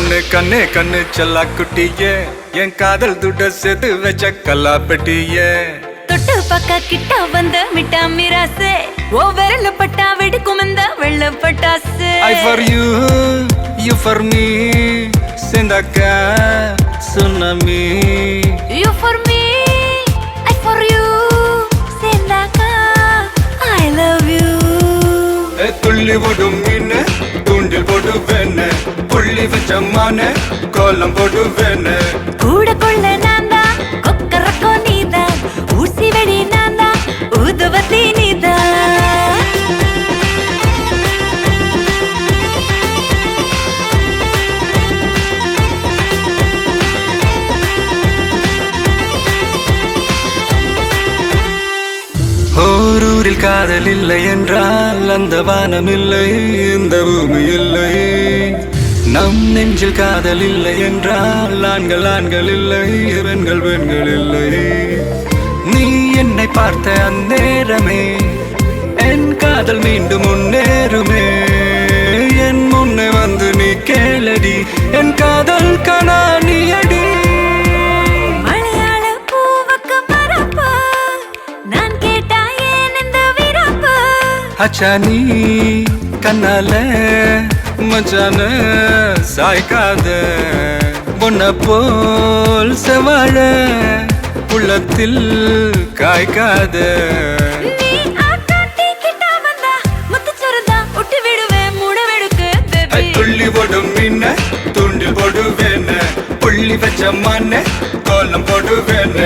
பொண்ணு கண்ணே கண்ணு செல்லா குட்டியே என் காதல் துட்ட சேர்த்து வச்ச கல்லா பெட்டியே தொட்டு பக்க கிட்ட வந்த மிட்டா மிராசே ஓ விரல பட்டா வெடிக்கும் இந்த வெள்ள பட்டாசு I for you for me சேர்ந்தாக்கா tsunami You for me I for you சேர்ந்தாக்கா I love you துள்ளி ஓடும் மீன் தூண்டில் போட்டு வேணு புள்ளி வச்ச மான கோலம் போட்டு வேணு கூட கொள்ள நான்தா கொக்கரக்கோ நீதான் ஊசி வெடி நான்தா ஊதுவத்தி நீதான் ஓரூரில் காதல் இல்லை என்றால் அந்த வானம் இல்லை இந்த பூமி இல்லை நம் நெஞ்சில் காதல் இல்லை என்றால் ஆண்கள் ஆண்கள் இல்லை பெண்கள் பெண்கள் இல்லை நீ என்னை பார்த்த அந்நேரமே என் காதல் மீண்டும் முன்னேறுமே என் முன்னே வந்து நீ கேளடி என் காதல் கனானியடி அச்சானி கண்ணால மச்சான சாய்க்காத பொன்ன போல் செவாழ உள்ளத்தில் காய்க்காத துள்ளி போடும் மீன தூண்டில் போடுவேன் புள்ளி வச்ச மான கோலம் போடுவேன்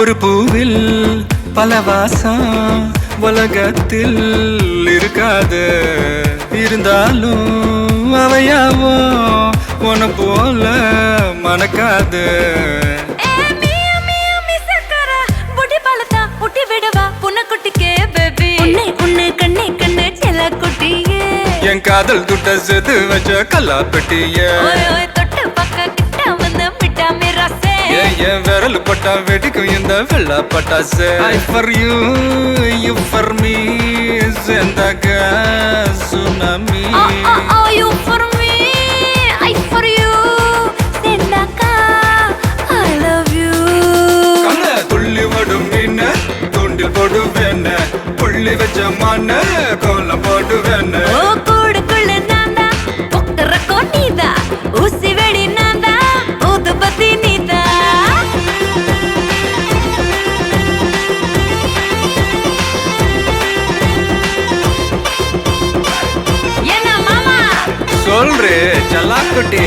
ஒரு பூவில் பல வாசம் உலகத்தில் இருக்காது இருந்தாலும் அவையாவோ உன போல மணக்காது என் காதல் துட்ட சேர்த்து வச்ச கல்லா பெட்டிய என் விரல் பட்டா வெடிக்கும் இந்த வெள்ளா பட்டாசு I for you for me சேர்ந்தாக்க tsunami You for me I for you சேர்ந்தாக்கா I love you கண்ண துள்ளி ஓடும் மீன் தூண்டில் போடுவேன் புள்ளி வச்ச மான கோலம் போடுவேன் கூடுக்குள்ள நான்தா கொக்கரக்கோ நீதா ஊசி வெடி நான்தா ஊதுபத்தி நீதா சொல்றே செல்லாக்குட்டி